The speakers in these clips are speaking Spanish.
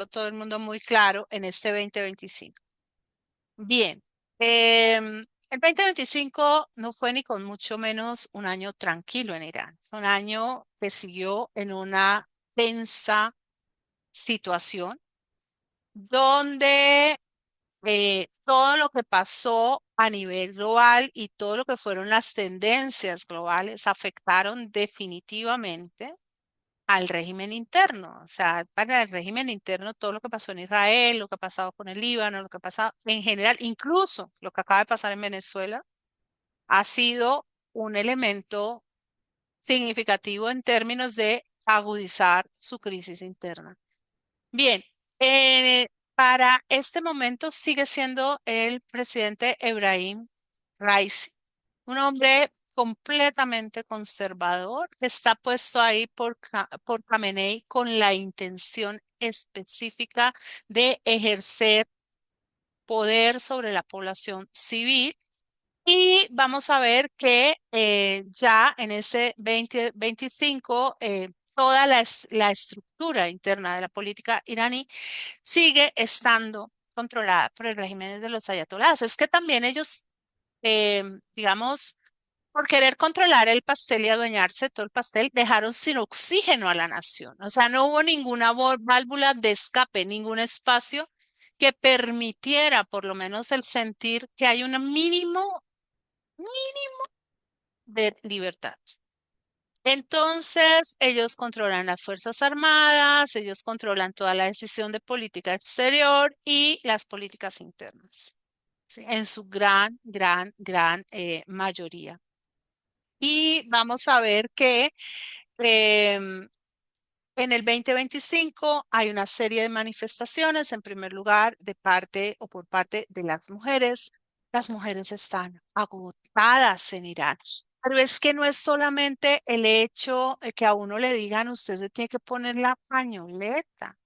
con todo el mundo muy claro en este 2025. Bien, el 2025 no fue ni con mucho menos un año tranquilo en Irán. Fue un año que siguió en una tensa situación donde todo lo que pasó a nivel global y todo lo que fueron las tendencias globales afectaron definitivamente al régimen interno. O sea, para el régimen interno, todo lo que pasó en Israel, lo que ha pasado con el Líbano, lo que ha pasado en general, incluso lo que acaba de pasar en Venezuela, ha sido un elemento significativo en términos de agudizar su crisis interna. Bien, para este momento sigue siendo el presidente Ebrahim Raisi, un hombre completamente conservador que está puesto ahí por Khamenei con la intención específica de ejercer poder sobre la población civil. Y vamos a ver que ya en ese 2025 toda la estructura interna de la política iraní sigue estando controlada por el régimen de los ayatolás. Es que también ellos, digamos, por querer controlar el pastel y adueñarse de todo el pastel, dejaron sin oxígeno a la nación. O sea, no hubo ninguna válvula de escape, ningún espacio que permitiera por lo menos el sentir que hay un mínimo de libertad. Entonces, ellos controlan las Fuerzas Armadas, ellos controlan toda la decisión de política exterior y las políticas internas, ¿sí? En su gran mayoría. Y vamos a ver que em, en el 2025 hay una serie de manifestaciones, en primer lugar, de parte o por parte de las mujeres. Las mujeres están agotadas en Irán. Pero es que no es solamente el hecho de que a uno le digan, usted se tiene que poner la pañoleta.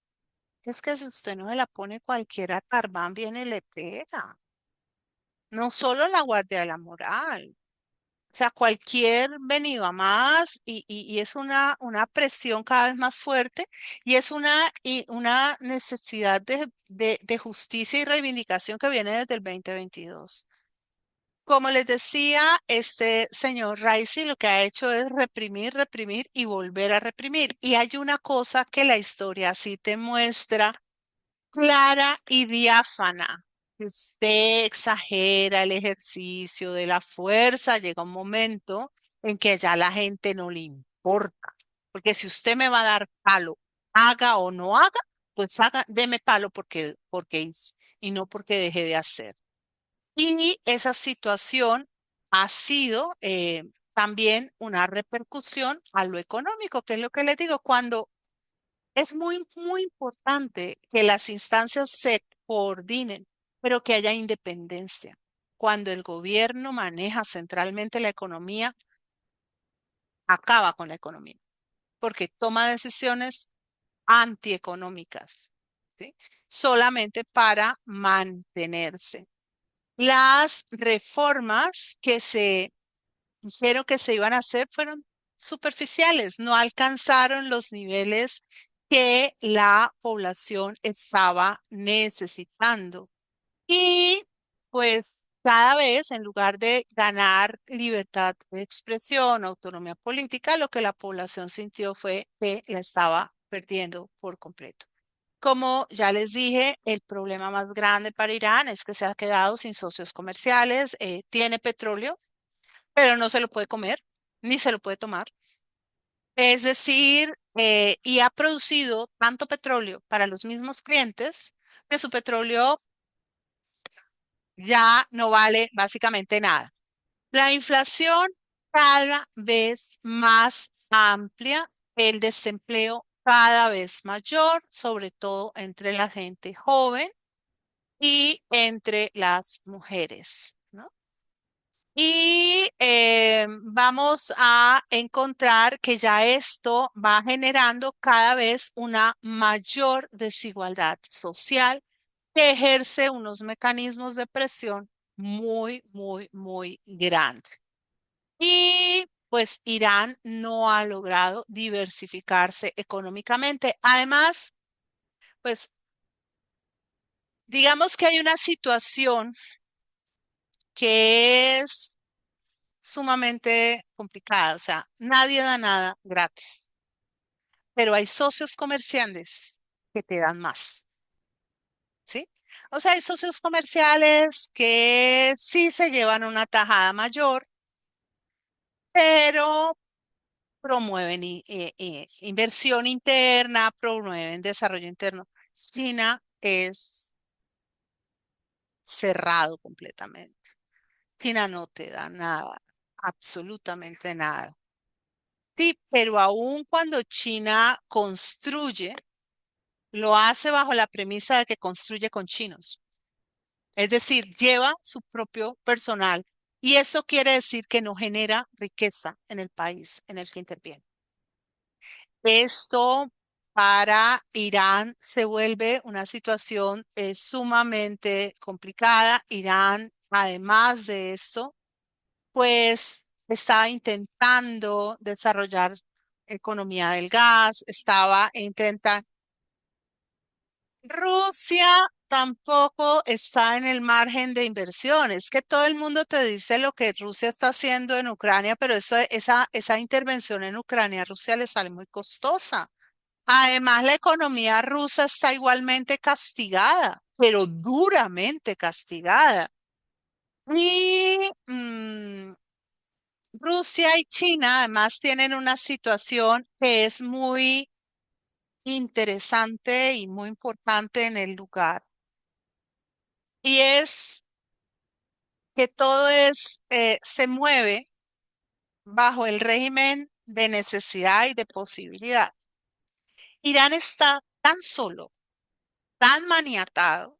Es que si usted no se la pone, cualquiera Tarbán viene y le pega. No solo la Guardia de la Moral. O sea, cualquier venido a más y es una presión cada vez más fuerte y es una necesidad de justicia y reivindicación que viene desde el 2022. Como les decía, este señor Raisi lo que ha hecho es reprimir, reprimir y volver a reprimir. Y hay una cosa que la historia sí te muestra clara y diáfana. Si usted exagera el ejercicio de la fuerza, llega un momento en que ya la gente no le importa. Porque si usted me va a dar palo, haga o no haga, pues haga, deme palo porque hice y no porque dejé de hacer. Y esa situación ha sido también una repercusión a lo económico, que es lo que les digo, cuando es muy importante que las instancias se coordinen, pero que haya independencia. Cuando el gobierno maneja centralmente la economía, acaba con la economía, porque toma decisiones antieconómicas, ¿sí? Solamente para mantenerse. Las reformas que se dijeron que se iban a hacer fueron superficiales, no alcanzaron los niveles que la población estaba necesitando. Y pues cada vez, en lugar de ganar libertad de expresión, autonomía política, lo que la población sintió fue que la estaba perdiendo por completo. Como ya les dije, el problema más grande para Irán es que se ha quedado sin socios comerciales, tiene petróleo, pero no se lo puede comer, ni se lo puede tomar. Es decir, y ha producido tanto petróleo para los mismos clientes que su petróleo ya no vale básicamente nada. La inflación cada vez más amplia, el desempleo cada vez mayor, sobre todo entre la gente joven y entre las mujeres, ¿no? Y vamos a encontrar que ya esto va generando cada vez una mayor desigualdad social que ejerce unos mecanismos de presión muy grandes. Y pues Irán no ha logrado diversificarse económicamente. Además, pues Digamos que hay una situación que es sumamente complicada, o sea, nadie da nada gratis, pero hay socios comerciales que te dan más, ¿sí? O sea, hay socios comerciales que sí se llevan una tajada mayor, pero promueven inversión interna, promueven desarrollo interno. China es cerrado completamente. China no te da nada, absolutamente nada. Sí, pero aún cuando China construye, lo hace bajo la premisa de que construye con chinos. Es decir, lleva su propio personal. Y eso quiere decir que no genera riqueza en el país en el que interviene. Esto para Irán se vuelve una situación sumamente complicada. Irán, además de esto, pues estaba intentando desarrollar economía del gas, estaba intentando. Rusia tampoco está en el margen de inversiones, que todo el mundo te dice lo que Rusia está haciendo en Ucrania, pero esa intervención en Ucrania a Rusia le sale muy costosa. Además, la economía rusa está igualmente castigada, pero duramente castigada. Y Rusia y China además tienen una situación que es muy interesante y muy importante en el lugar. Y es que se mueve bajo el régimen de necesidad y de posibilidad. Irán está tan solo, tan maniatado,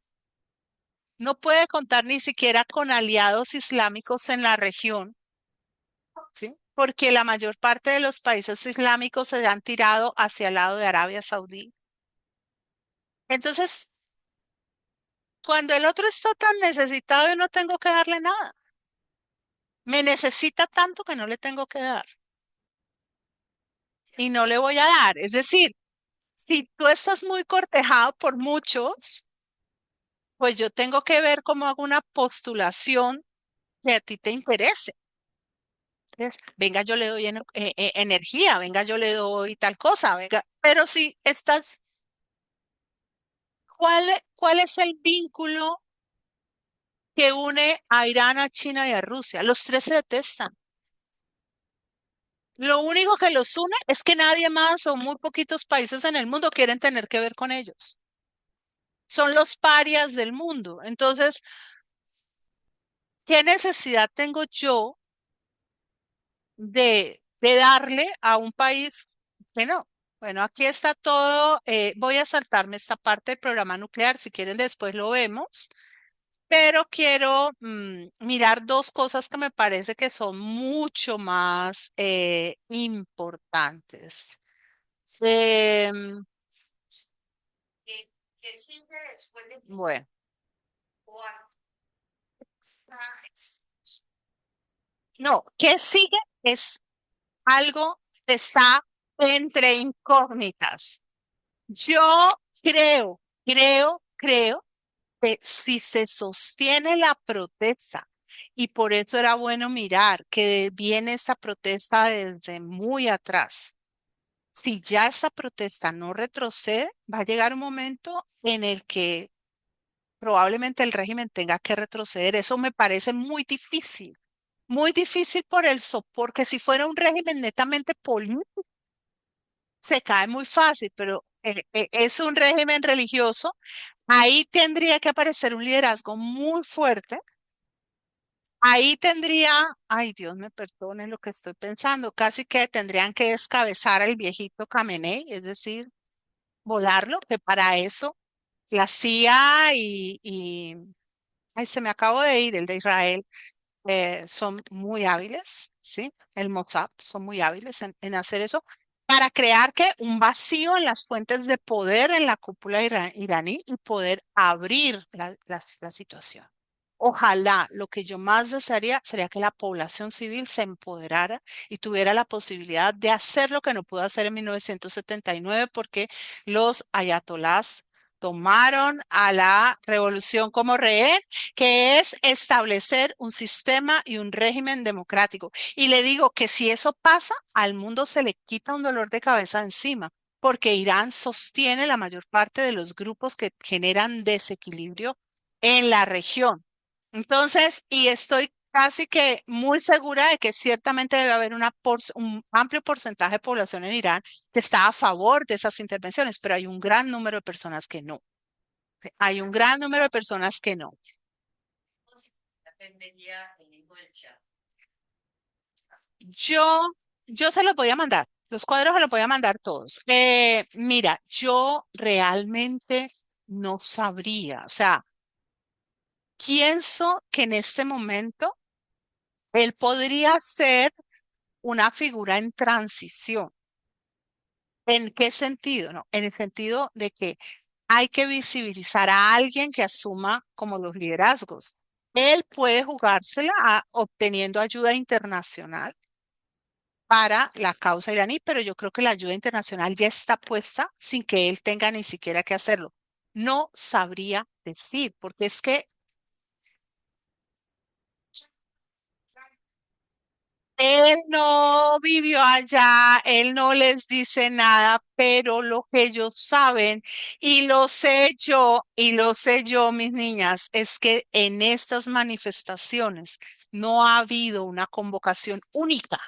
no puede contar ni siquiera con aliados islámicos en la región, ¿sí? Porque la mayor parte de los países islámicos se han tirado hacia el lado de Arabia Saudí. Entonces, cuando el otro está tan necesitado, yo no tengo que darle nada. Me necesita tanto que no le tengo que dar y no le voy a dar. Es decir, si tú estás muy cortejado por muchos, pues yo tengo que ver cómo hago una postulación que a ti te interese. Venga, yo le doy energía, venga, yo le doy tal cosa, venga. Pero si estás, ¿cuál es el vínculo que une a Irán, a China y a Rusia? Los tres se detestan. Lo único que los une es que nadie más o muy poquitos países en el mundo quieren tener que ver con ellos. Son los parias del mundo. Entonces, ¿qué necesidad tengo yo de darle a un país que no? Bueno, aquí está todo. Voy a saltarme esta parte del programa nuclear. Si quieren, después lo vemos. Pero quiero mirar dos cosas que me parece que son mucho más importantes. Em, bueno, no, ¿qué sigue? Es algo que está entre incógnitas. Yo creo que si se sostiene la protesta, y por eso era bueno mirar que viene esta protesta desde muy atrás. Si ya esa protesta no retrocede, va a llegar un momento en el que probablemente el régimen tenga que retroceder. Eso me parece muy difícil por porque si fuera un régimen netamente político, se cae muy fácil, pero es un régimen religioso. Ahí tendría que aparecer un liderazgo muy fuerte. Ahí tendría, ay Dios me perdone lo que estoy pensando, casi que tendrían que descabezar al viejito Khamenei, es decir, volarlo, que para eso la CIA ay, se me acabó de ir, el de Israel, son muy hábiles, ¿sí? El Mossad son muy hábiles en hacer eso para crear que un vacío en las fuentes de poder en la cúpula iraní y poder abrir la situación. Ojalá, lo que yo más desearía sería que la población civil se empoderara y tuviera la posibilidad de hacer lo que no pudo hacer en 1979 porque los ayatolás tomaron a la revolución como rehén, que es establecer un sistema y un régimen democrático. Y le digo que si eso pasa, al mundo se le quita un dolor de cabeza encima, porque Irán sostiene la mayor parte de los grupos que generan desequilibrio en la región. Entonces, y estoy casi que muy segura de que ciertamente debe haber un amplio porcentaje de población en Irán que está a favor de esas intervenciones, pero hay un gran número de personas que no. Hay un gran número de personas que no. Yo, yo se los voy a mandar. Los cuadros se los voy a mandar todos. Mira, yo realmente no sabría. O sea, pienso que en este momento él podría ser una figura en transición. ¿En qué sentido? No, en el sentido de que hay que visibilizar a alguien que asuma como los liderazgos. Él puede jugársela obteniendo ayuda internacional para la causa iraní, pero yo creo que la ayuda internacional ya está puesta sin que él tenga ni siquiera que hacerlo. No sabría decir, porque es que él no vivió allá, él no les dice nada, pero lo que ellos saben, y lo sé yo, mis niñas, es que en estas manifestaciones no ha habido una convocación única.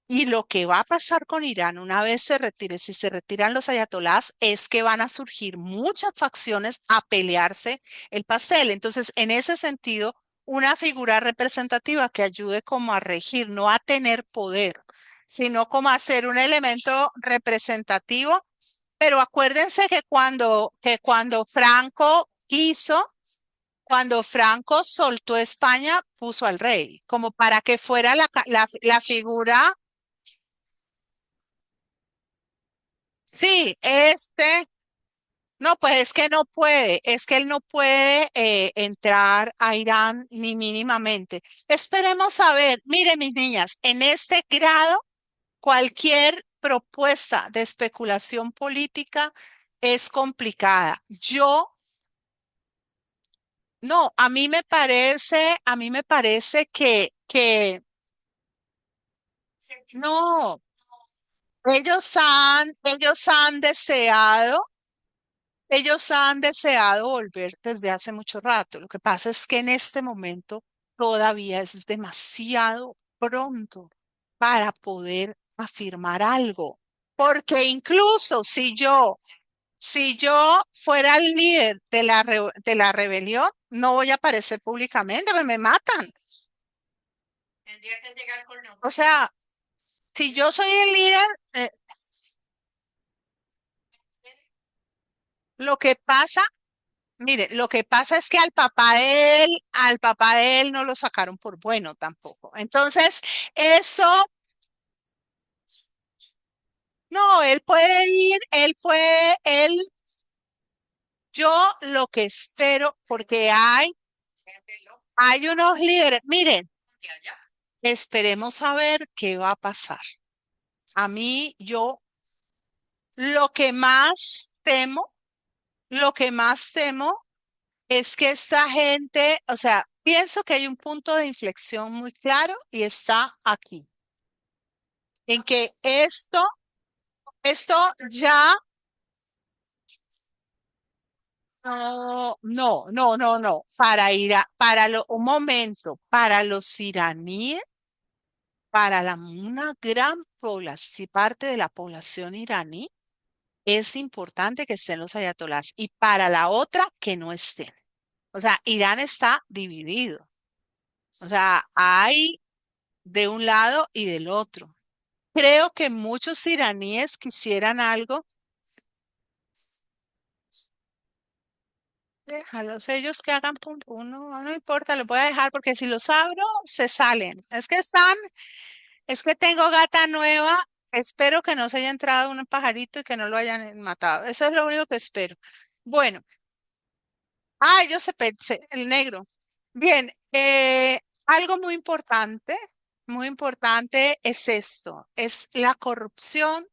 Y lo que va a pasar con Irán una vez se retire, si se retiran los ayatolás, es que van a surgir muchas facciones a pelearse el pastel. Entonces, en ese sentido, una figura representativa que ayude como a regir, no a tener poder, sino como a ser un elemento representativo. Pero acuérdense que cuando Franco soltó España, puso al rey, como para que fuera la figura. Sí, no, pues es que no puede, es que él no puede entrar a Irán ni mínimamente. Esperemos a ver, miren mis niñas, en este grado, cualquier propuesta de especulación política es complicada. No, a mí me parece no, ellos han deseado. Ellos han deseado volver desde hace mucho rato. Lo que pasa es que en este momento todavía es demasiado pronto para poder afirmar algo. Porque incluso si yo fuera el líder de de la rebelión, no voy a aparecer públicamente, me matan. O sea, si yo soy el líder, eh, lo que pasa Mire, lo que pasa es que al papá de él no lo sacaron por bueno tampoco. Entonces, eso, no, él puede ir, yo lo que espero, porque hay unos líderes, miren, esperemos a ver qué va a pasar. A mí, lo que más temo, lo que más temo es que esta gente, o sea, pienso que hay un punto de inflexión muy claro y está aquí en que esto ya, no, un momento, para los iraníes, una gran población, parte de la población iraní, es importante que estén los ayatolás y para la otra que no estén. O sea, Irán está dividido. O sea, hay de un lado y del otro. Creo que muchos iraníes quisieran algo. Déjalos ellos que hagan pum pum, no, no importa, lo voy a dejar porque si los abro, se salen. Es que tengo gata nueva, espero que no se haya entrado un pajarito y que no lo hayan matado. Eso es lo único que espero. Bueno, yo sé, el negro. Bien, algo muy importante es esto, es la corrupción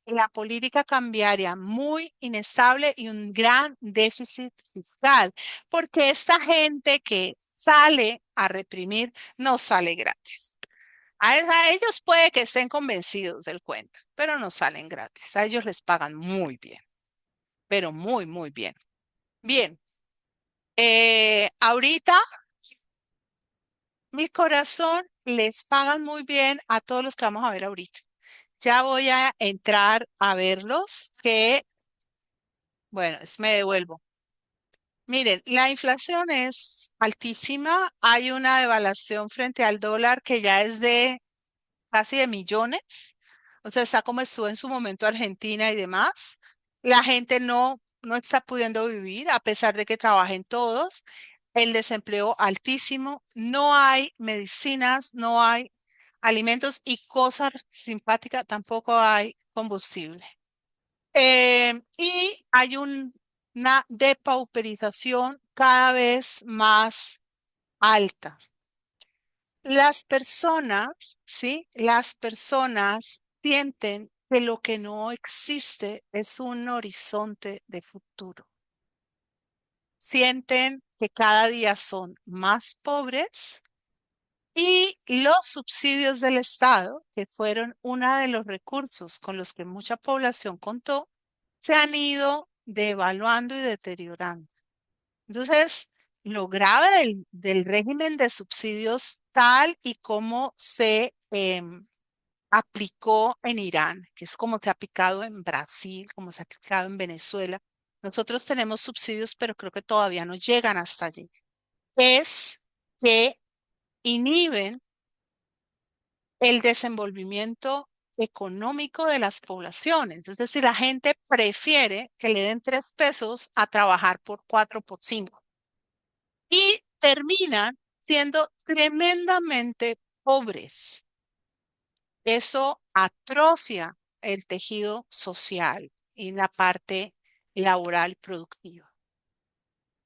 la política cambiaria muy inestable y un gran déficit fiscal, porque esta gente que sale a reprimir no sale gratis. A ellos puede que estén convencidos del cuento, pero no salen gratis. A ellos les pagan muy bien, pero muy, muy bien. Bien, ahorita mi corazón les pagan muy bien a todos los que vamos a ver ahorita. Ya voy a entrar a verlos, que, bueno, me devuelvo. Miren, la inflación es altísima. Hay una devaluación frente al dólar que ya es de casi de millones. O sea, está como estuvo en su momento Argentina y demás. La gente no está pudiendo vivir a pesar de que trabajen todos. El desempleo altísimo. No hay medicinas, no hay alimentos y cosas simpáticas, tampoco hay combustible. Y hay una depauperización cada vez más alta. Las personas, ¿sí? Las personas sienten que lo que no existe es un horizonte de futuro. Sienten que cada día son más pobres y los subsidios del Estado, que fueron uno de los recursos con los que mucha población contó, se han ido devaluando y deteriorando. Entonces, lo grave del régimen de subsidios tal y como se aplicó en Irán, que es como se ha aplicado en Brasil, como se ha aplicado en Venezuela. Nosotros tenemos subsidios, pero creo que todavía no llegan hasta allí. Es que inhiben el desenvolvimiento económico de las poblaciones. Es decir, la gente prefiere que le den 3 pesos a trabajar por 4, por 5. Y terminan siendo tremendamente pobres. Eso atrofia el tejido social y la parte laboral productiva.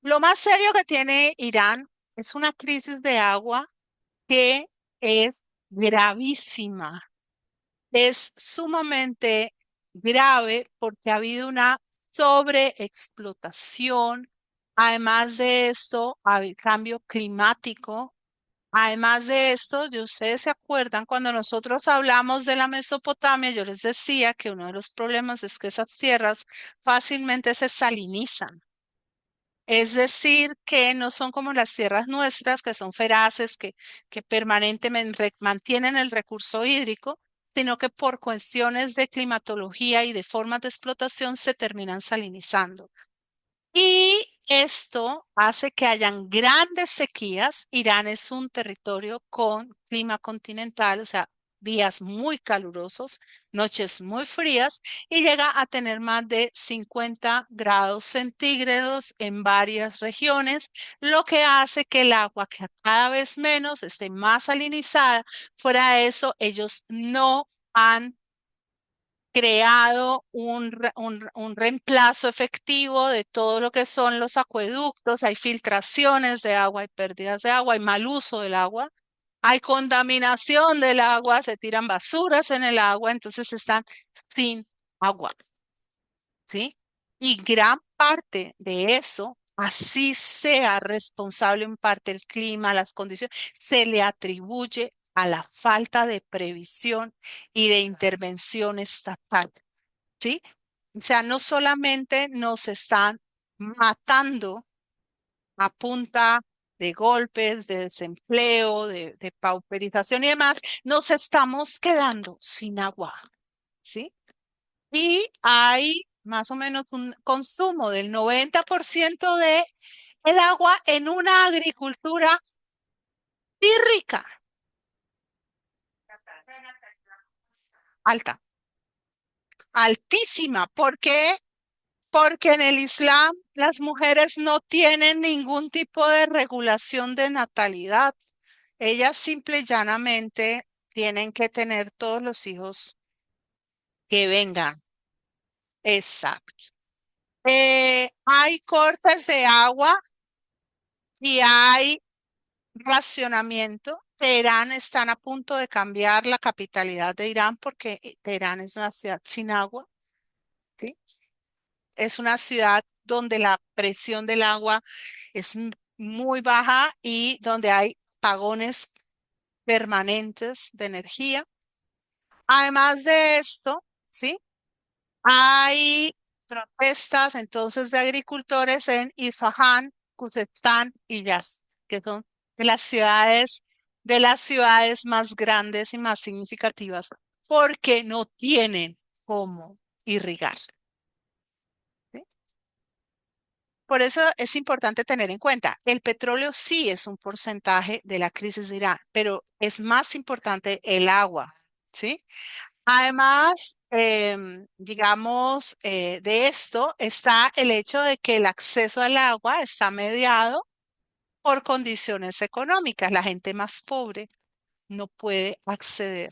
Lo más serio que tiene Irán es una crisis de agua que es gravísima. Es sumamente grave porque ha habido una sobreexplotación. Además de esto, hay cambio climático. Además de esto, ustedes se acuerdan cuando nosotros hablamos de la Mesopotamia, yo les decía que uno de los problemas es que esas tierras fácilmente se salinizan. Es decir, que no son como las tierras nuestras, que son feraces, que permanentemente mantienen el recurso hídrico, sino que por cuestiones de climatología y de formas de explotación se terminan salinizando. Y esto hace que hayan grandes sequías. Irán es un territorio con clima continental, o sea, días muy calurosos, noches muy frías y llega a tener más de 50 grados centígrados en varias regiones, lo que hace que el agua, que cada vez menos, esté más salinizada. Fuera de eso, ellos no han creado un reemplazo efectivo de todo lo que son los acueductos, hay filtraciones de agua, hay pérdidas de agua, hay mal uso del agua, hay contaminación del agua, se tiran basuras en el agua, entonces están sin agua, ¿sí? Y gran parte de eso, así sea responsable en parte el clima, las condiciones, se le atribuye a la falta de previsión y de intervención estatal. ¿Sí? O sea, no solamente nos están matando a punta de golpes, de desempleo, de pauperización y demás, nos estamos quedando sin agua, ¿sí? Y hay más o menos un consumo del 90% de el agua en una agricultura pírrica, alta, altísima. ¿Por qué? Porque en el Islam las mujeres no tienen ningún tipo de regulación de natalidad. Ellas simple y llanamente tienen que tener todos los hijos que vengan. Exacto. Hay cortes de agua y hay racionamiento. Teherán están a punto de cambiar la capitalidad de Irán porque Teherán es una ciudad sin agua. Es una ciudad donde la presión del agua es muy baja y donde hay apagones permanentes de energía. Además de esto, ¿sí? Hay protestas entonces de agricultores en Isfahán, Khuzestán y Yazd, que son de las ciudades más grandes y más significativas, porque no tienen cómo irrigar. ¿Sí? Por eso es importante tener en cuenta, el petróleo sí es un porcentaje de la crisis de Irán, pero es más importante el agua, ¿sí? Además, digamos, de esto está el hecho de que el acceso al agua está mediado por condiciones económicas. La gente más pobre no puede acceder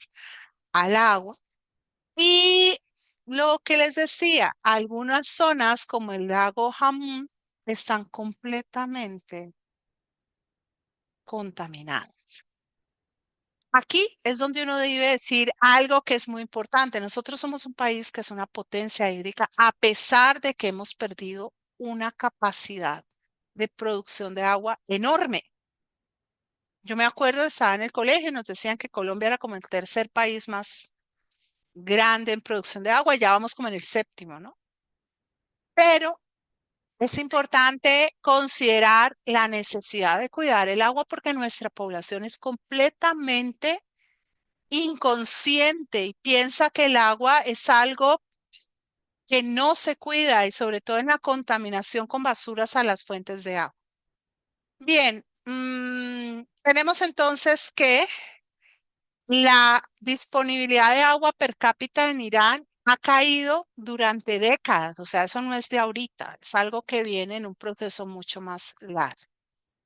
al agua. Y lo que les decía, algunas zonas como el lago Jamún están completamente contaminadas. Aquí es donde uno debe decir algo que es muy importante. Nosotros somos un país que es una potencia hídrica, a pesar de que hemos perdido una capacidad de producción de agua enorme. Yo me acuerdo, estaba en el colegio y nos decían que Colombia era como el tercer país más grande en producción de agua, y ya vamos como en el séptimo, ¿no? Pero es importante considerar la necesidad de cuidar el agua porque nuestra población es completamente inconsciente y piensa que el agua es algo que no se cuida y sobre todo en la contaminación con basuras a las fuentes de agua. Bien, tenemos entonces que la disponibilidad de agua per cápita en Irán ha caído durante décadas, o sea, eso no es de ahorita, es algo que viene en un proceso mucho más largo.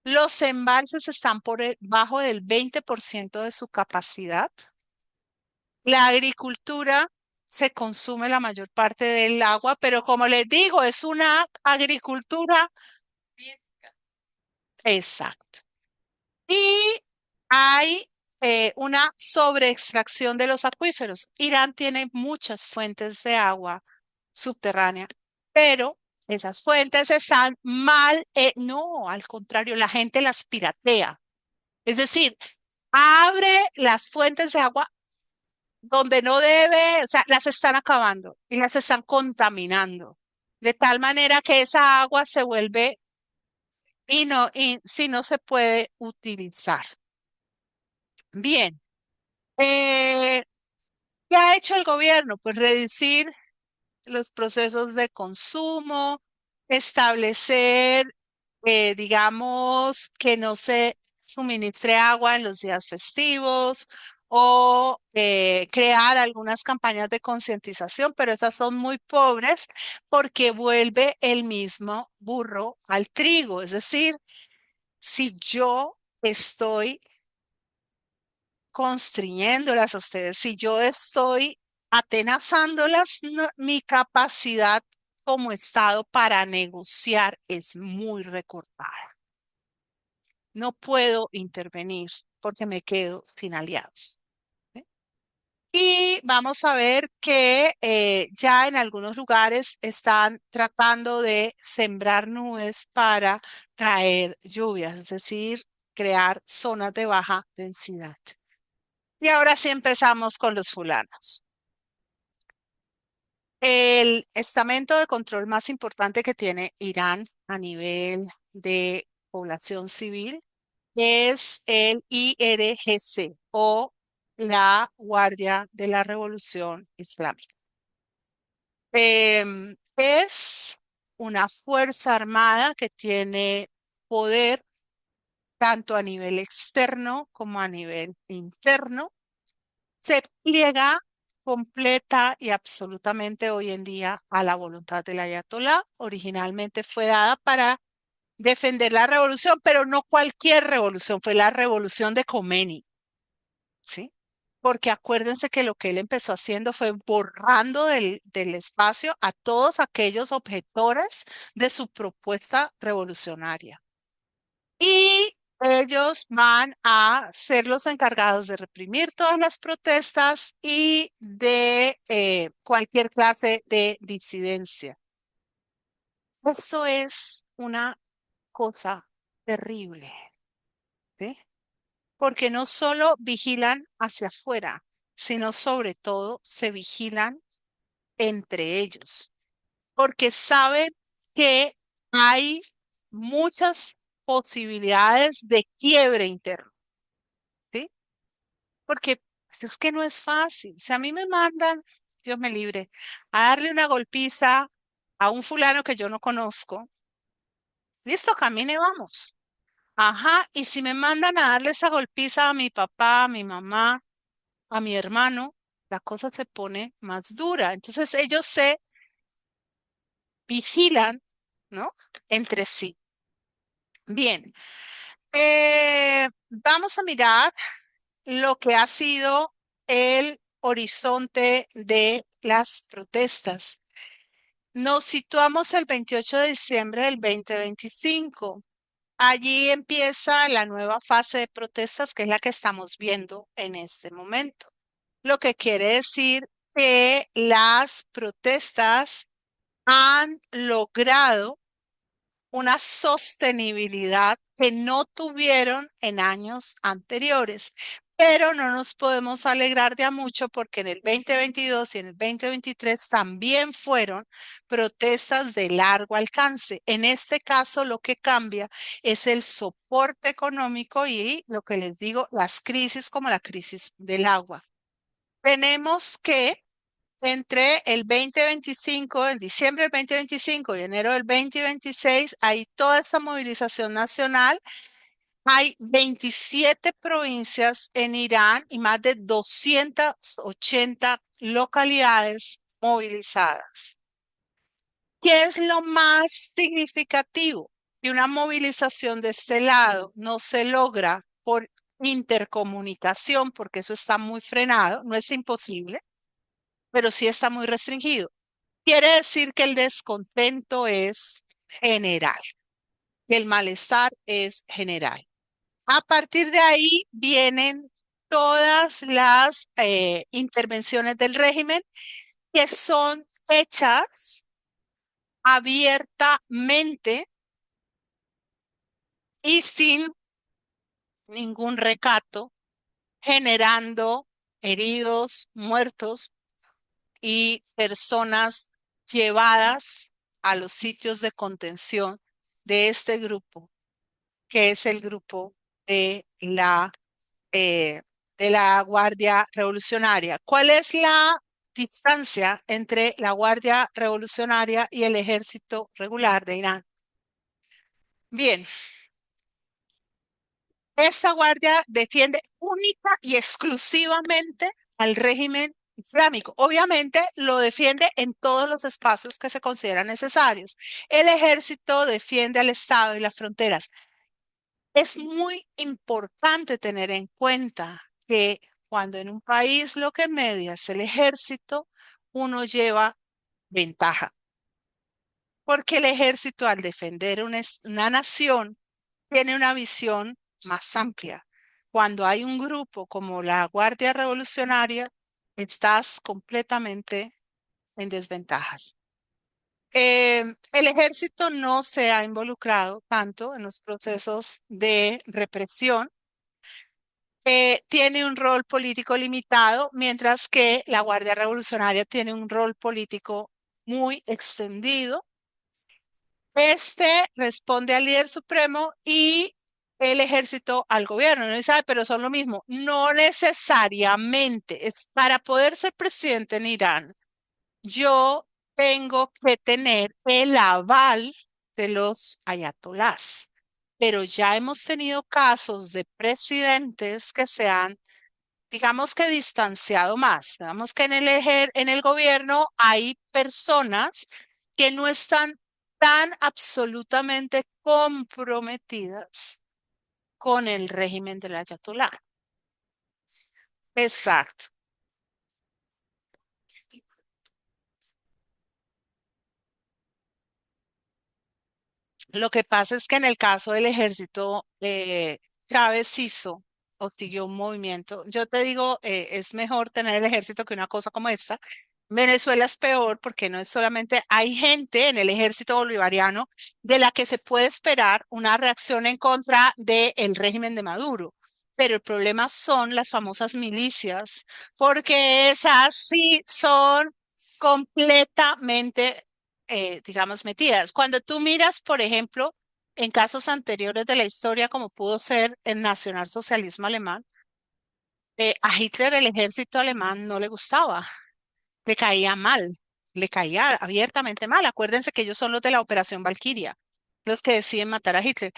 Los embalses están por debajo del 20% de su capacidad. La agricultura se consume la mayor parte del agua, pero como les digo, es una agricultura. Exacto. Y hay una sobreextracción de los acuíferos. Irán tiene muchas fuentes de agua subterránea, pero esas fuentes están mal. No, al contrario, la gente las piratea. Es decir, abre las fuentes de agua donde no debe, o sea, las están acabando y las están contaminando, de tal manera que esa agua se vuelve y si no se puede utilizar. Bien, eh, ¿qué ha hecho el gobierno? Pues reducir los procesos de consumo, establecer, digamos, que no se suministre agua en los días festivos o crear algunas campañas de concientización, pero esas son muy pobres porque vuelve el mismo burro al trigo. Es decir, si yo estoy constriñéndolas a ustedes, si yo estoy atenazándolas, mi capacidad como Estado para negociar es muy recortada. No puedo intervenir porque me quedo sin aliados. ¿Sí? Y vamos a ver que ya en algunos lugares están tratando de sembrar nubes para traer lluvias, es decir, crear zonas de baja densidad. Y ahora sí empezamos con los fulanos. El estamento de control más importante que tiene Irán a nivel de población civil es el IRGC o la Guardia de la Revolución Islámica. Es una fuerza armada que tiene poder tanto a nivel externo como a nivel interno. Se pliega completa y absolutamente hoy en día a la voluntad del ayatolá. Originalmente fue dada para defender la revolución, pero no cualquier revolución, fue la revolución de Khomeini, ¿sí? Porque acuérdense que lo que él empezó haciendo fue borrando del espacio a todos aquellos objetores de su propuesta revolucionaria. Y ellos van a ser los encargados de reprimir todas las protestas y de cualquier clase de disidencia. Esto es una cosa terrible, ¿sí? Porque no solo vigilan hacia afuera, sino sobre todo se vigilan entre ellos, porque saben que hay muchas posibilidades de quiebre interno, ¿sí? Porque pues, es que no es fácil. Si a mí me mandan, Dios me libre, a darle una golpiza a un fulano que yo no conozco, listo, camine, vamos. Ajá, y si me mandan a darle esa golpiza a mi papá, a mi mamá, a mi hermano, la cosa se pone más dura. Entonces ellos se vigilan, ¿no? Entre sí. Bien, vamos a mirar lo que ha sido el horizonte de las protestas. Nos situamos el 28 de diciembre del 2025. Allí empieza la nueva fase de protestas, que es la que estamos viendo en este momento. Lo que quiere decir que las protestas han logrado una sostenibilidad que no tuvieron en años anteriores. Pero no nos podemos alegrar de a mucho porque en el 2022 y en el 2023 también fueron protestas de largo alcance. En este caso, lo que cambia es el soporte económico y lo que les digo, las crisis como la crisis del agua. Tenemos que entre el 2025, en diciembre del 2025 y enero del 2026, hay toda esta movilización nacional. Hay 27 provincias en Irán y más de 280 localidades movilizadas. ¿Qué es lo más significativo? Que una movilización de este lado no se logra por intercomunicación, porque eso está muy frenado, no es imposible, pero sí está muy restringido. Quiere decir que el descontento es general, que el malestar es general. A partir de ahí vienen todas las intervenciones del régimen que son hechas abiertamente y sin ningún recato, generando heridos, muertos y personas llevadas a los sitios de contención de este grupo, que es el grupo de eh, de la Guardia Revolucionaria. ¿Cuál es la distancia entre la Guardia Revolucionaria y el ejército regular de Irán? Bien, esta guardia defiende única y exclusivamente al régimen islámico. Obviamente lo defiende en todos los espacios que se consideran necesarios. El ejército defiende al Estado y las fronteras. Es muy importante tener en cuenta que cuando en un país lo que media es el ejército, uno lleva ventaja, porque el ejército al defender una nación tiene una visión más amplia. Cuando hay un grupo como la Guardia Revolucionaria, estás completamente en desventajas. El ejército no se ha involucrado tanto en los procesos de represión, tiene un rol político limitado, mientras que la Guardia Revolucionaria tiene un rol político muy extendido. Este responde al líder supremo y el ejército al gobierno. No dice, "Ay, pero son lo mismo". No necesariamente. Es para poder ser presidente en Irán, yo tengo que tener el aval de los ayatolás. Pero ya hemos tenido casos de presidentes que se han, digamos que distanciado más. Digamos que en el gobierno hay personas que no están tan absolutamente comprometidas con el régimen del ayatolá. Exacto. Lo que pasa es que en el caso del ejército, Chávez hizo o siguió un movimiento. Yo te digo, es mejor tener el ejército que una cosa como esta, Venezuela es peor porque no es solamente, hay gente en el ejército bolivariano de la que se puede esperar una reacción en contra del régimen de Maduro. Pero el problema son las famosas milicias, porque esas sí son completamente, digamos, metidas. Cuando tú miras, por ejemplo, en casos anteriores de la historia, como pudo ser el nacionalsocialismo alemán, a Hitler el ejército alemán no le gustaba, le caía mal, le caía abiertamente mal. Acuérdense que ellos son los de la Operación Valquiria, los que deciden matar a Hitler.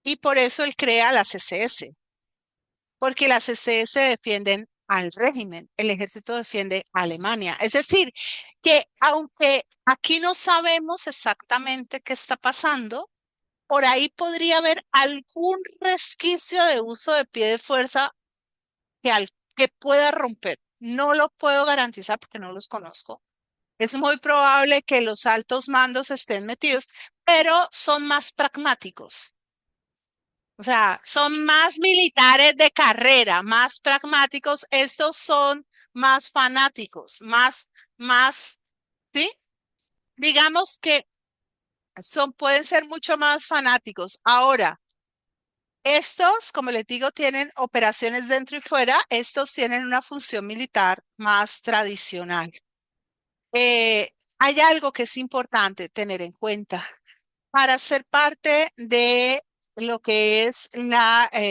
Y por eso él crea las SS, porque las SS defienden al régimen, el ejército defiende a Alemania. Es decir, que aunque aquí no sabemos exactamente qué está pasando, por ahí podría haber algún resquicio de uso de pie de fuerza que pueda romper. No lo puedo garantizar porque no los conozco. Es muy probable que los altos mandos estén metidos, pero son más pragmáticos. O sea, son más militares de carrera, más pragmáticos. Estos son más fanáticos, ¿sí? Digamos que pueden ser mucho más fanáticos. Ahora, estos, como les digo, tienen operaciones dentro y fuera. Estos tienen una función militar más tradicional. Hay algo que es importante tener en cuenta. Para ser parte de lo que es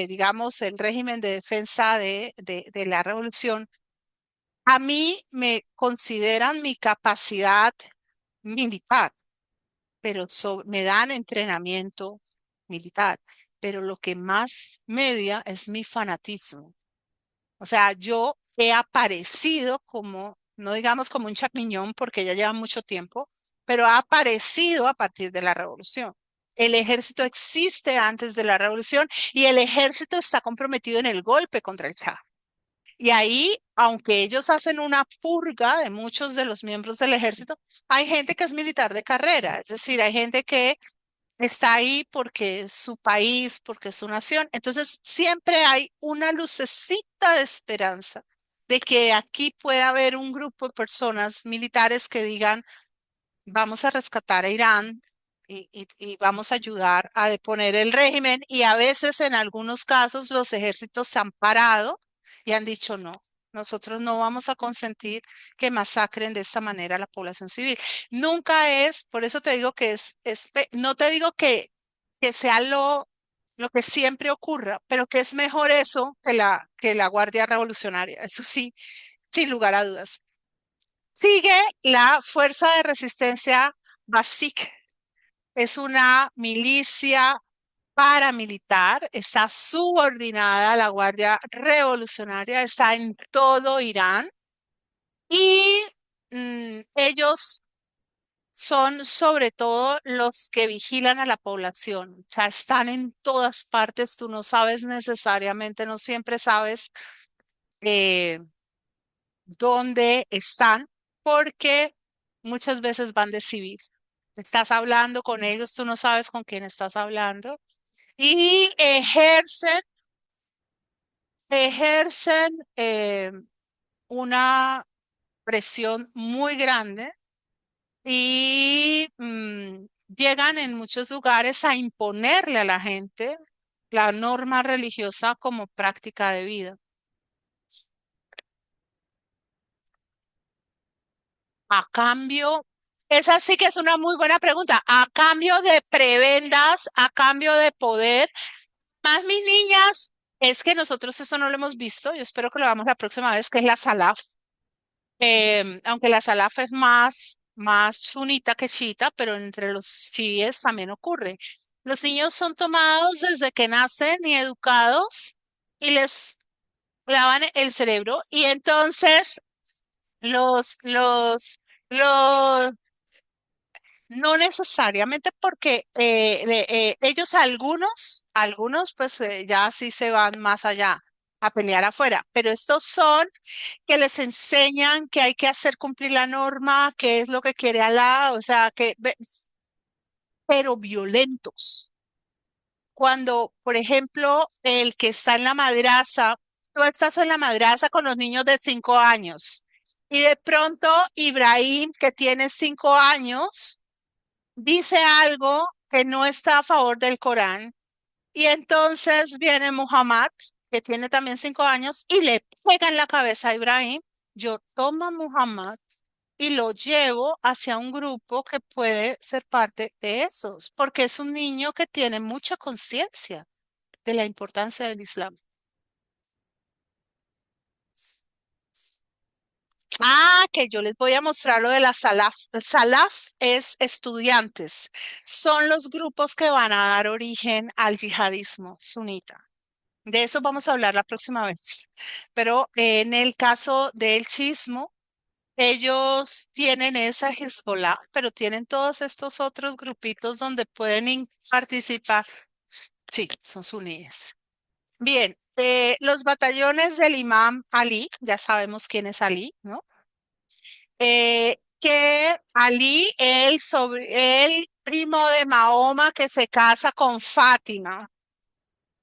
digamos, el régimen de defensa de la revolución, a mí me consideran mi capacidad militar, pero me dan entrenamiento militar, pero lo que más media es mi fanatismo. O sea, yo he aparecido como, no digamos como un champiñón porque ya lleva mucho tiempo, pero ha aparecido a partir de la revolución. El ejército existe antes de la revolución y el ejército está comprometido en el golpe contra el Shah. Y ahí, aunque ellos hacen una purga de muchos de los miembros del ejército, hay gente que es militar de carrera, es decir, hay gente que está ahí porque es su país, porque es su nación. Entonces, siempre hay una lucecita de esperanza de que aquí pueda haber un grupo de personas militares que digan, vamos a rescatar a Irán y vamos a ayudar a deponer el régimen. Y a veces, en algunos casos, los ejércitos se han parado y han dicho, no. Nosotros no vamos a consentir que masacren de esta manera a la población civil. Nunca es, por eso te digo que no te digo que sea lo que siempre ocurra, pero que es mejor eso que la Guardia Revolucionaria. Eso sí, sin lugar a dudas. Sigue la Fuerza de Resistencia BASIC. Es una milicia paramilitar, está subordinada a la Guardia Revolucionaria, está en todo Irán y ellos son sobre todo los que vigilan a la población. O sea, están en todas partes, tú no sabes necesariamente, no siempre sabes eh, dónde están, porque muchas veces van de civil. Estás hablando con ellos, tú no sabes con quién estás hablando y ejercen una presión muy grande y llegan en muchos lugares a imponerle a la gente la norma religiosa como práctica de vida. A cambio, esa sí que es una muy buena pregunta. A cambio de prebendas, a cambio de poder, más mis niñas, es que nosotros eso no lo hemos visto. Yo espero que lo hagamos la próxima vez, que es la salaf. Aunque la salaf es más sunita que chiita, pero entre los chiíes también ocurre. Los niños son tomados desde que nacen y educados y les lavan el cerebro y entonces los no necesariamente porque ellos algunos pues ya sí se van más allá a pelear afuera, pero estos son que les enseñan que hay que hacer cumplir la norma, qué es lo que quiere Alá, o sea, pero violentos. Cuando, por ejemplo, el que está en la madraza, tú estás en la madraza con los niños de 5 años Y de pronto Ibrahim, que tiene 5 años, dice algo que no está a favor del Corán. Y entonces viene Muhammad, que tiene también 5 años, y le pega en la cabeza a Ibrahim. Yo tomo a Muhammad y lo llevo hacia un grupo que puede ser parte de esos, porque es un niño que tiene mucha conciencia de la importancia del Islam. Que yo les voy a mostrar lo de la Salaf. Salaf es estudiantes. Son los grupos que van a dar origen al yihadismo sunita. De eso vamos a hablar la próxima vez. Pero en el caso del chismo, ellos tienen esa Hezbollah, pero tienen todos estos otros grupitos donde pueden participar. Sí, son suníes. Bien, los batallones del Imam Ali, ya sabemos quién es Ali, ¿no? Que Ali, el primo de Mahoma que se casa con Fátima.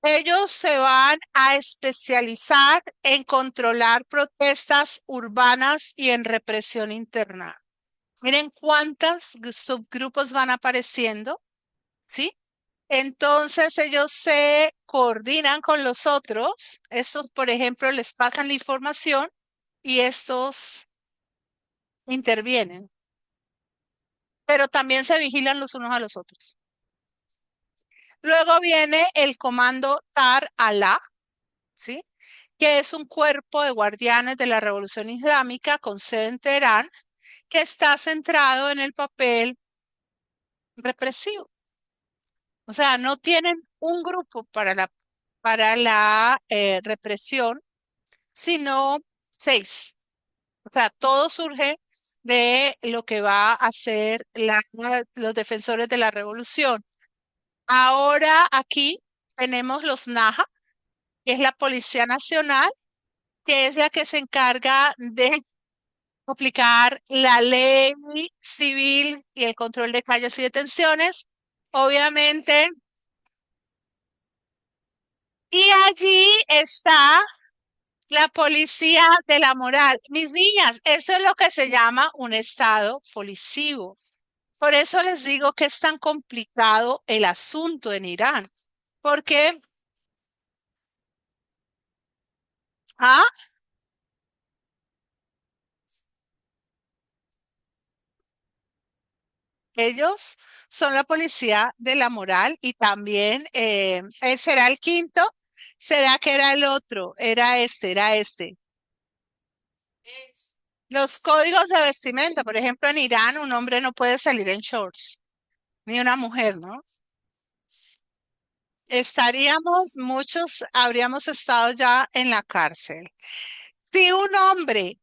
Ellos se van a especializar en controlar protestas urbanas y en represión interna. Miren cuántos subgrupos van apareciendo, ¿sí? Entonces ellos se coordinan con los otros. Estos, por ejemplo, les pasan la información y estos intervienen, pero también se vigilan los unos a los otros. Luego viene el comando Tar Allah, ¿sí? Que es un cuerpo de guardianes de la Revolución Islámica con sede en Teherán, que está centrado en el papel represivo. O sea, no tienen un grupo para la represión, sino 6. O sea, todo surge de lo que va a hacer los defensores de la revolución. Ahora aquí tenemos los NAJA, que es la Policía Nacional, que es la que se encarga de aplicar la ley civil y el control de calles y detenciones. Obviamente, y allí está la policía de la moral. Mis niñas, eso es lo que se llama un estado policivo. Por eso les digo que es tan complicado el asunto en Irán, porque ah, ellos son la policía de la moral y también él será el quinto, será que era el otro, era este. Los códigos de vestimenta, por ejemplo, en Irán un hombre no puede salir en shorts, ni una mujer, ¿no? Muchos habríamos estado ya en la cárcel. Si un hombre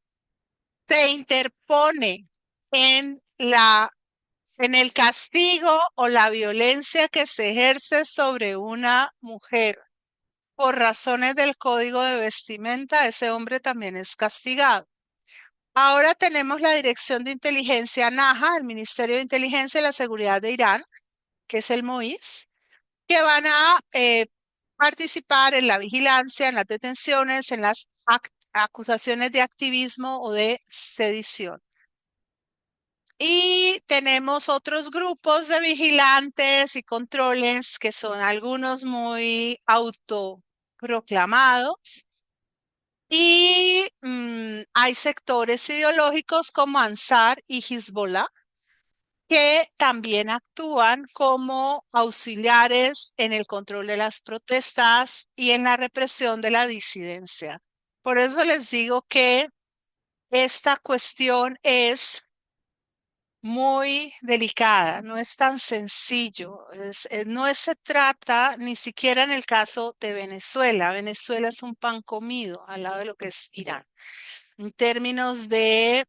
se interpone en en el castigo o la violencia que se ejerce sobre una mujer por razones del código de vestimenta, ese hombre también es castigado. Ahora tenemos la Dirección de Inteligencia NAJA, el Ministerio de Inteligencia y la Seguridad de Irán, que es el MOIS, que van a participar en la vigilancia, en las detenciones, en las acusaciones de activismo o de sedición. Y tenemos otros grupos de vigilantes y controles que son algunos muy autoproclamados. Y hay sectores ideológicos como Ansar y Hezbollah que también actúan como auxiliares en el control de las protestas y en la represión de la disidencia. Por eso les digo que esta cuestión es muy delicada, no es tan sencillo. Se trata ni siquiera en el caso de Venezuela. Venezuela es un pan comido al lado de lo que es Irán. En términos de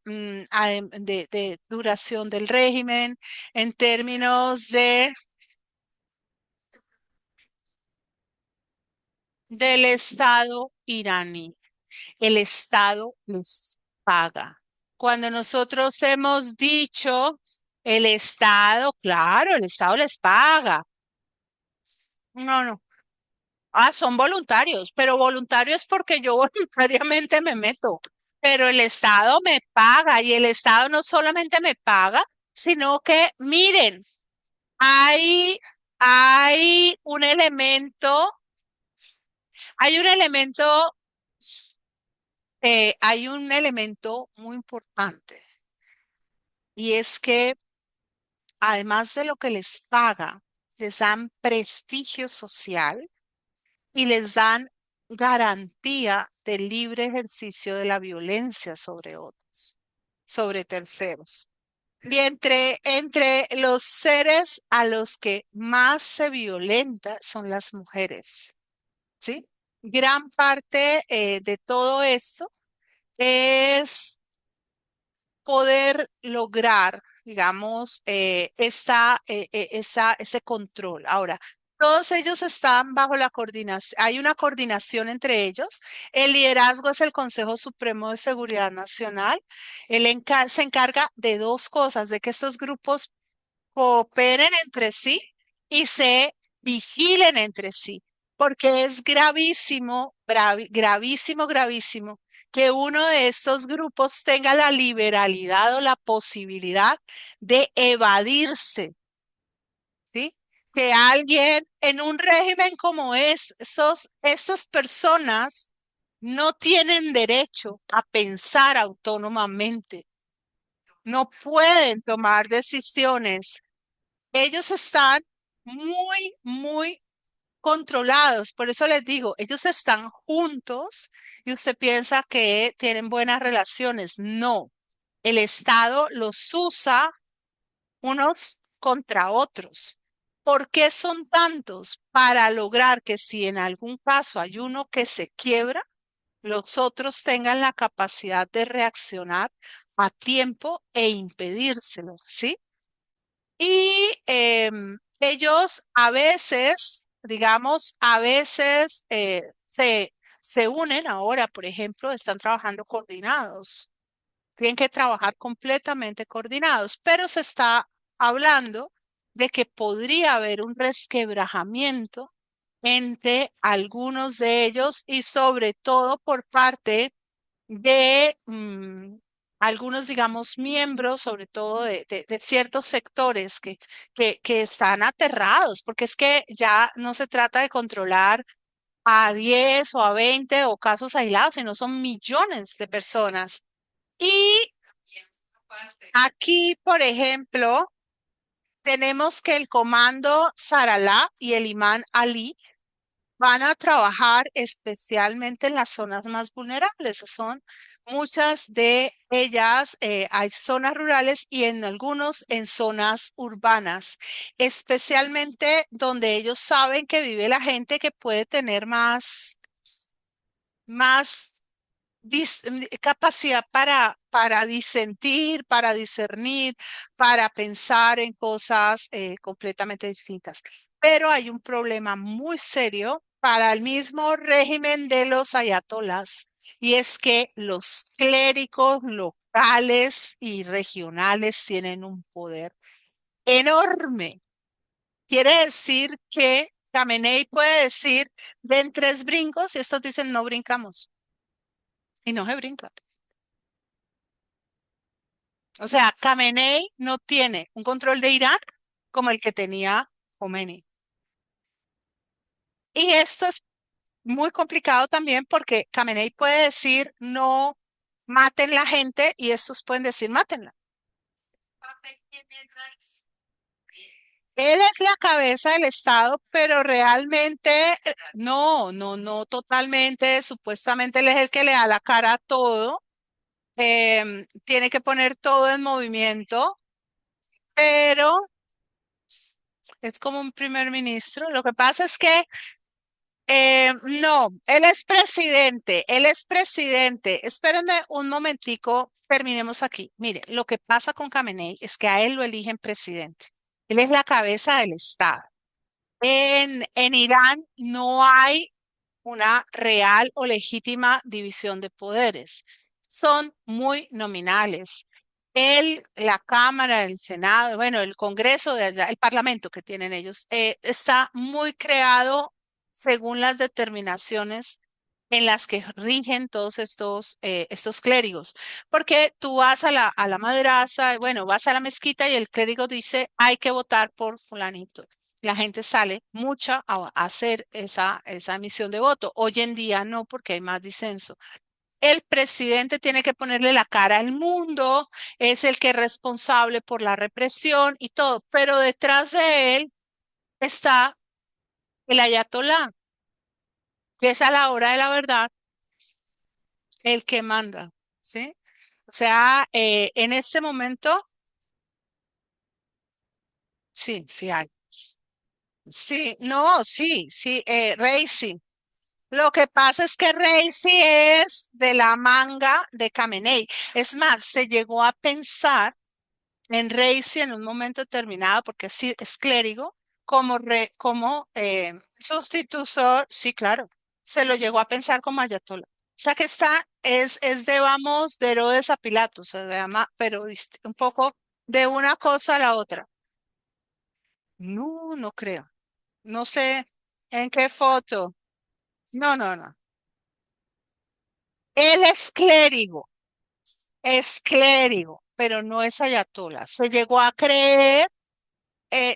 duración del régimen, en términos del Estado iraní. El Estado les paga. Cuando nosotros hemos dicho el Estado, claro, el Estado les paga. No, no. Son voluntarios, pero voluntarios porque yo voluntariamente me meto. pero el Estado me paga y el Estado no solamente me paga, sino que, miren, hay, hay un elemento, hay un elemento, hay un elemento muy importante y es que además de lo que les paga, les dan prestigio social y les dan garantía del libre ejercicio de la violencia sobre otros, sobre terceros. Y entre los seres a los que más se violenta son las mujeres, ¿sí? Gran parte de todo esto es poder lograr, digamos, ese control. Ahora, todos ellos están bajo la coordinación, hay una coordinación entre ellos. El liderazgo es el Consejo Supremo de Seguridad Nacional. Se encarga de dos cosas, de que estos grupos cooperen entre sí y se vigilen entre sí, porque es gravísimo, gravísimo, gravísimo que uno de estos grupos tenga la liberalidad o la posibilidad de evadirse, ¿sí? Que alguien en un régimen como estas personas no tienen derecho a pensar autónomamente, no pueden tomar decisiones. Ellos están muy, muy controlados. Por eso les digo, ellos están juntos y usted piensa que tienen buenas relaciones. No, el Estado los usa unos contra otros. ¿Por qué son tantos? Para lograr que si en algún caso hay uno que se quiebra, los otros tengan la capacidad de reaccionar a tiempo e impedírselo, ¿sí? Y ellos a veces, digamos, a veces se unen ahora, por ejemplo, están trabajando coordinados. Tienen que trabajar completamente coordinados, pero se está hablando de que podría haber un resquebrajamiento entre algunos de ellos y sobre todo por parte de algunos, digamos, miembros, sobre todo de ciertos sectores que están aterrados, porque es que ya no se trata de controlar a 10 o a 20 o casos aislados, sino son millones de personas. Y aquí, por ejemplo, tenemos que el comando Saralá y el imán Ali van a trabajar especialmente en las zonas más vulnerables. Son muchas de ellas, hay zonas rurales y en algunos en zonas urbanas, especialmente donde ellos saben que vive la gente que puede tener más capacidad para disentir, para discernir, para pensar en cosas completamente distintas. Pero hay un problema muy serio para el mismo régimen de los ayatolás, y es que los clérigos locales y regionales tienen un poder enorme. Quiere decir que Khamenei puede decir, den tres brincos y estos dicen no brincamos y no se brincan. O sea, Khamenei no tiene un control de Irán como el que tenía Khomeini. Y esto es muy complicado también porque Khamenei puede decir no maten la gente y estos pueden decir mátenla. Él es la cabeza del Estado, pero realmente no, no, no totalmente. Supuestamente él es el que le da la cara a todo. Tiene que poner todo en movimiento, pero es como un primer ministro. Lo que pasa es que no, él es presidente, él es presidente. Espérenme un momentico, terminemos aquí. Mire, lo que pasa con Khamenei es que a él lo eligen presidente. Él es la cabeza del Estado. En Irán no hay una real o legítima división de poderes. Son muy nominales. La Cámara, el Senado, bueno, el Congreso de allá, el Parlamento que tienen ellos, está muy creado según las determinaciones en las que rigen todos estos clérigos. Porque tú vas a la madraza, bueno, vas a la mezquita y el clérigo dice, hay que votar por fulanito. La gente sale mucha a hacer esa emisión de voto. Hoy en día no, porque hay más disenso. El presidente tiene que ponerle la cara al mundo, es el que es responsable por la represión y todo, pero detrás de él está el ayatolá, que es a la hora de la verdad el que manda, ¿sí? O sea, en este momento, sí, sí hay. Sí, no, sí, sí, Raisi. Lo que pasa es que Raisi es de la manga de Khamenei. Es más, se llegó a pensar en Reisi en un momento determinado, porque sí es clérigo, como sustitutor, sí, claro, se lo llegó a pensar como ayatolá. O sea que es de vamos, de Herodes a Pilatos, se llama, pero un poco de una cosa a la otra. No, no creo. No sé en qué foto. No, no, no. Él es clérigo, pero no es ayatolá. Se llegó a creer.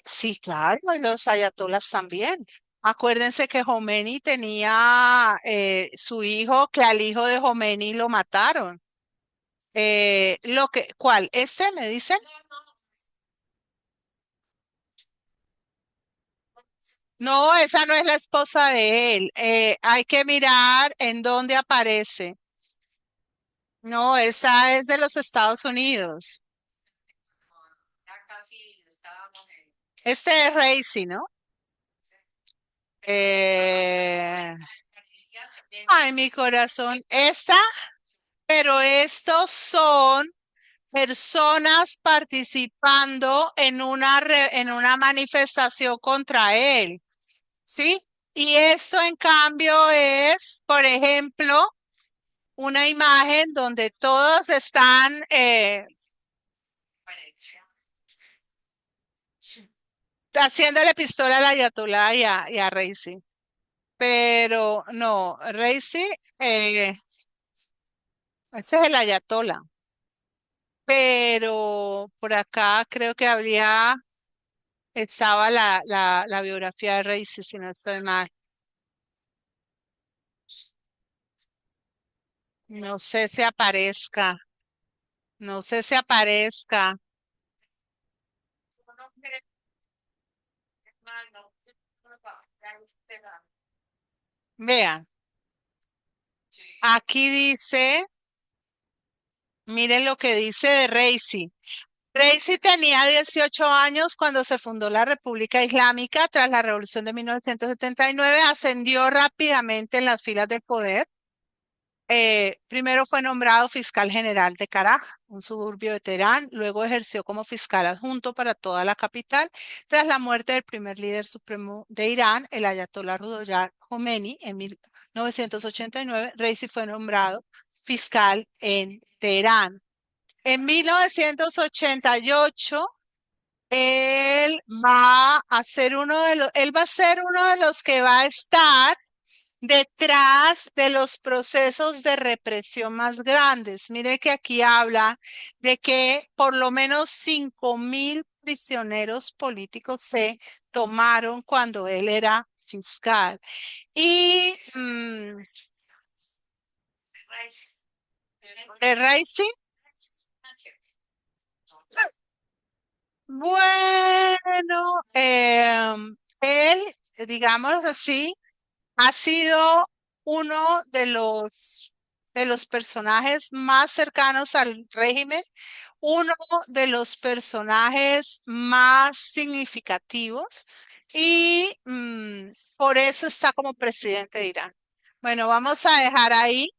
Sí, claro, y los ayatolas también. Acuérdense que Jomeini tenía su hijo, que al hijo de Jomeini lo mataron. ¿Cuál? ¿Este me dicen? No, esa no es la esposa de él. Hay que mirar en dónde aparece. No, esa es de los Estados Unidos. Este es Reisi, ¿no? Eh, Ay, mi corazón. Esta, pero estos son personas participando en una manifestación contra él, ¿sí? Y esto en cambio es, por ejemplo, una imagen donde todos están haciéndole pistola a la Ayatollah y a Reisi. Pero no, Reisi, ese es el Ayatollah. Pero por acá creo que estaba la biografía de Reisi, si no estoy mal. No sé si aparezca, no sé si aparezca. Vean, aquí dice, miren lo que dice de Reisi. Reisi tenía 18 años cuando se fundó la República Islámica. Tras la Revolución de 1979, ascendió rápidamente en las filas del poder. Primero fue nombrado fiscal general de Karaj, un suburbio de Teherán. Luego ejerció como fiscal adjunto para toda la capital. Tras la muerte del primer líder supremo de Irán, el ayatolá Ruhollah Khomeini, en 1989, Reisi fue nombrado fiscal en Teherán. En 1988, él va a ser uno de los que va a estar detrás de los procesos de represión más grandes. Mire que aquí habla de que por lo menos 5.000 prisioneros políticos se tomaron cuando él era fiscal. Y de Raisi, bueno, él, digamos así, ha sido uno de los personajes más cercanos al régimen, uno de los personajes más significativos y por eso está como presidente de Irán. Bueno, vamos a dejar ahí.